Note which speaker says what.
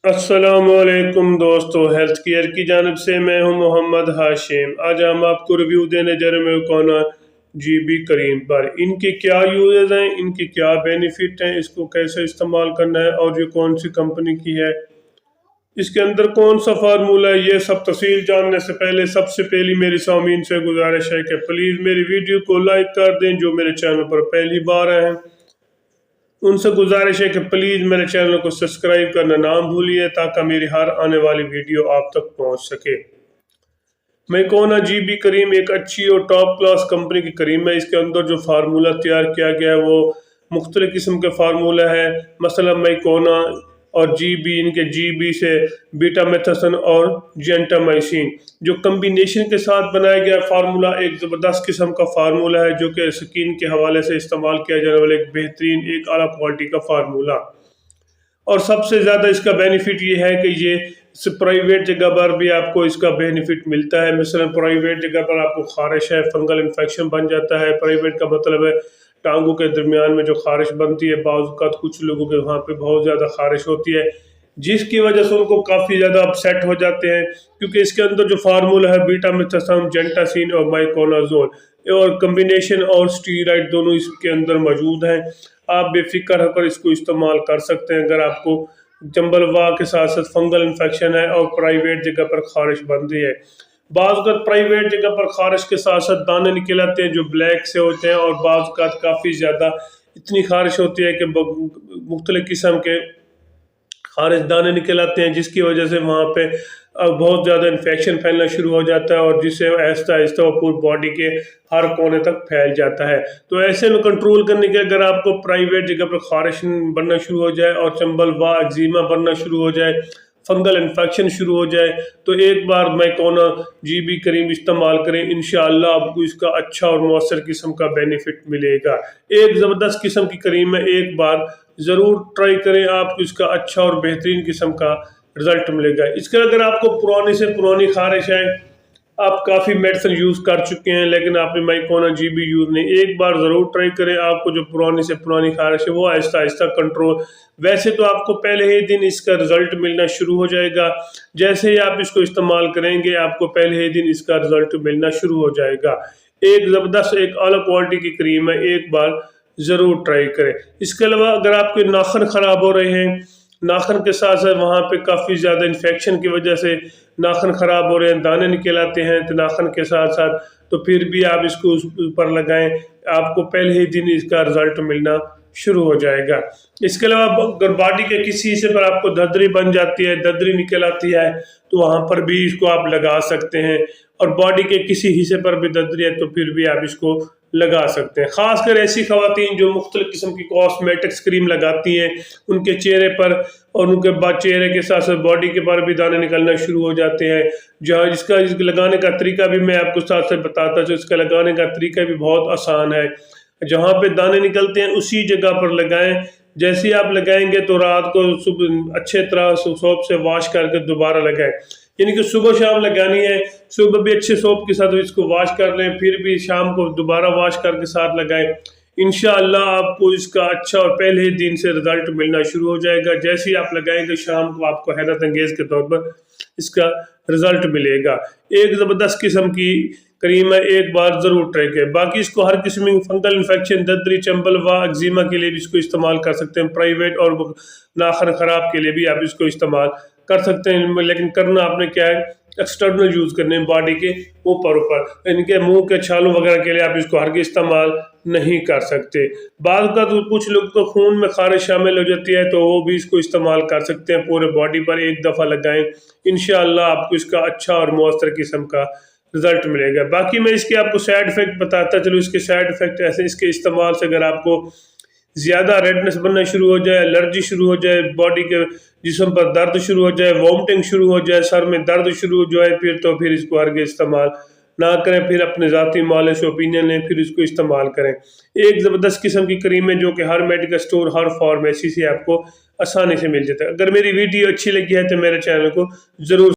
Speaker 1: السلام علیکم دوستو، ہیلتھ کیئر کی جانب سے میں ہوں محمد ہاشم۔ آج ہم آپ کو ریویو دینے جا رہے ہیں کونا جی بی کریم پر۔ ان کے کیا یوزز ہیں، ان کی کیا بینیفٹ ہیں، اس کو کیسے استعمال کرنا ہے اور یہ کون سی کمپنی کی ہے، اس کے اندر کون سا فارمولہ ہے، یہ سب تفصیل جاننے سے پہلے سب سے پہلی میری سامعین سے گزارش ہے کہ پلیز میری ویڈیو کو لائک کر دیں۔ جو میرے چینل پر پہلی بار آئے ہیں ان سے گزارش ہے کہ پلیز میرے چینل کو سبسکرائب کرنا نہ بھولیے تاکہ میری ہر آنے والی ویڈیو آپ تک پہنچ سکے۔ میکونا جی بی کریم ایک اچھی اور ٹاپ کلاس کمپنی کی کریم ہے۔ اس کے اندر جو فارمولہ تیار کیا گیا ہے وہ مختلف قسم کے فارمولہ ہے، مثلا میکونا اور جی بی، ان کے جی بی سے بیٹا میتھسن اور جینٹامائسین جو کمبینیشن کے ساتھ بنایا گیا فارمولہ ایک زبردست قسم کا فارمولہ ہے، جو کہ سکین کے حوالے سے استعمال کیا جانے والا ایک بہترین، ایک اعلیٰ کوالٹی کا فارمولہ۔ اور سب سے زیادہ اس کا بینیفٹ یہ ہے کہ یہ پرائیویٹ جگہ پر بھی آپ کو اس کا بینیفٹ ملتا ہے۔ مثلا پرائیویٹ جگہ پر آپ کو خارش ہے، فنگل انفیکشن بن جاتا ہے، پرائیویٹ کا مطلب ہے ٹانگوں کے درمیان میں جو خارش بنتی ہے، بعض اوقات کچھ لوگوں کے وہاں پہ بہت زیادہ خارش ہوتی ہے جس کی وجہ سے ان کو کافی زیادہ اپسیٹ ہو جاتے ہیں، کیونکہ اس کے اندر جو فارمولہ ہے بیٹا میتھسن، جینٹاسین اور مائکونازول اور کمبینیشن اور سٹیرائڈ دونوں اس کے اندر موجود ہیں۔ آپ بے فکر ہو کر اس کو استعمال کر سکتے ہیں اگر آپ کو چمبل وا کے ساتھ ساتھ فنگل انفیکشن ہے اور پرائیویٹ جگہ پر خارش بن رہی ہے۔ بعض اوقات پرائیویٹ جگہ پر خارش کے ساتھ ساتھ دانے نکل آتے ہیں جو بلیک سے ہوتے ہیں، اور بعض اوقات کافی زیادہ اتنی خارش ہوتی ہے کہ مختلف قسم کے خارش دانے نکل آتے ہیں، جس کی وجہ سے وہاں پہ بہت زیادہ انفیکشن پھیلنا شروع ہو جاتا ہے، اور جس سے آہستہ آہستہ وہ پوری باڈی کے ہر کونے تک پھیل جاتا ہے۔ تو ایسے میں کنٹرول کرنے کے اگر آپ کو پرائیویٹ جگہ پر خارش بننا شروع ہو جائے اور چمبل وا ایگزیما بننا شروع ہو جائے، فنگل انفیکشن شروع ہو جائے، تو ایک بار میکونا جی بی کریم استعمال کریں، انشاءاللہ آپ کو اس کا اچھا اور مؤثر قسم کا بینیفٹ ملے گا۔ ایک زبردست قسم کی کریم ہے، ایک بار ضرور ٹرائی کریں، آپ کو اس کا اچھا اور بہترین قسم کا رزلٹ ملے گا۔ اس کے اگر آپ کو پرانی سے پرانی خارش ہے، آپ کافی میڈیسن یوز کر چکے ہیں لیکن آپ نے میکونا جی بی یوز نہیں، ایک بار ضرور ٹرائی کریں، آپ کو جو پرانی سے پرانی خارش ہے وہ آہستہ آہستہ کنٹرول، ویسے تو آپ کو پہلے ہی دن اس کا رزلٹ ملنا شروع ہو جائے گا، جیسے ہی آپ اس کو استعمال کریں گے آپ کو پہلے ہی دن اس کا رزلٹ ملنا شروع ہو جائے گا۔ ایک زبردست، ایک اعلیٰ کوالٹی کی کریم ہے، ایک بار ضرور ٹرائی کریں۔ اس کے علاوہ اگر آپ کے ناخن خراب ہو رہے ہیں، ناخن کے ساتھ ساتھ وہاں پہ کافی زیادہ انفیکشن کی وجہ سے ناخن خراب ہو رہے ہیں، دانے نکل آتے ہیں تو ناخن کے ساتھ ساتھ، تو پھر بھی آپ اس کو اوپر لگائیں، آپ کو پہلے ہی دن اس کا رزلٹ ملنا شروع ہو جائے گا۔ اس کے علاوہ اگر باڈی کے کسی حصے پر آپ کو ددری بن جاتی ہے، ددری نکل آتی ہے، تو وہاں پر بھی اس کو آپ لگا سکتے ہیں، اور باڈی کے کسی حصے پر بھی ددری ہے تو پھر بھی آپ اس کو لگا سکتے ہیں۔ خاص کر ایسی خواتین جو مختلف قسم کی کاسمیٹکس کریم لگاتی ہیں، ان کے چہرے پر اور ان کے بعد چہرے کے ساتھ ساتھ باڈی کے پر بھی دانے نکلنا شروع ہو جاتے ہیں، جہاں اس کا لگانے کا طریقہ بھی میں آپ کو ساتھ ساتھ بتاتا ہوں، اس کا لگانے کا طریقہ بھی بہت آسان ہے۔ جہاں پہ دانے نکلتے ہیں اسی جگہ پر لگائیں، جیسے ہی آپ لگائیں گے تو رات کو صبح اچھے طرح سوپ سے واش کر کے دوبارہ لگائیں، یعنی کہ صبح شام لگانی ہے، صبح بھی اچھے سوپ کے ساتھ اس کو واش کر لیں، پھر بھی شام کو دوبارہ واش کر کے ساتھ لگائیں، انشاءاللہ آپ کو اس کا اچھا اور پہلے دن سے رزلٹ ملنا شروع ہو جائے گا۔ جیسے ہی آپ لگائیں گے شام کو آپ کو حیرت انگیز کے طور پر اس کا رزلٹ ملے گا۔ ایک زبردست قسم کی کریم ہے، ایک بار ضرور ٹرائی کریں۔ باقی اس کو ہر قسم کی فنگل انفیکشن، ددری، چمبل وا ایگزیما کے لیے بھی اس کو استعمال کر سکتے ہیں، پرائیویٹ اور ناخن خراب کے لیے بھی آپ اس کو استعمال کر سکتے ہیں، لیکن کرنا آپ نے کیا ہے، ایکسٹرنل یوز کرنے ہیں، باڈی کے اوپر، ان کے منہ کے چھالوں وغیرہ کے لیے آپ اس کو ہرگز استعمال نہیں کر سکتے۔ بعض کا تو کچھ لوگ تو خون میں خارش شامل ہو جاتی ہے تو وہ بھی اس کو استعمال کر سکتے ہیں، پورے باڈی پر ایک دفعہ لگائیں، انشاءاللہ آپ کو اس کا اچھا اور مؤثر قسم کا رزلٹ ملے گا۔ باقی میں اس کے آپ کو سائیڈ ایفیکٹ بتاتا چلو، اس کے سائیڈ ایفیکٹ ایسے، اس کے استعمال سے اگر آپ کو زیادہ ریڈنس بننا شروع ہو جائے، الرجی شروع ہو جائے، باڈی کے جسم پر درد شروع ہو جائے، وامٹنگ شروع ہو جائے، سر میں درد شروع ہو جائے، پھر اس کو ہرگز استعمال نہ کریں، پھر اپنے ذاتی معالجے سے اوپینین لیں، پھر اس کو استعمال کریں۔ ایک زبردست قسم کی کریم ہے جو کہ ہر میڈیکل سٹور، ہر فارمیسی سے آپ کو آسانی سے مل جاتا ہے۔ اگر میری ویڈیو اچھی لگی ہے تو میرے چینل کو ضرور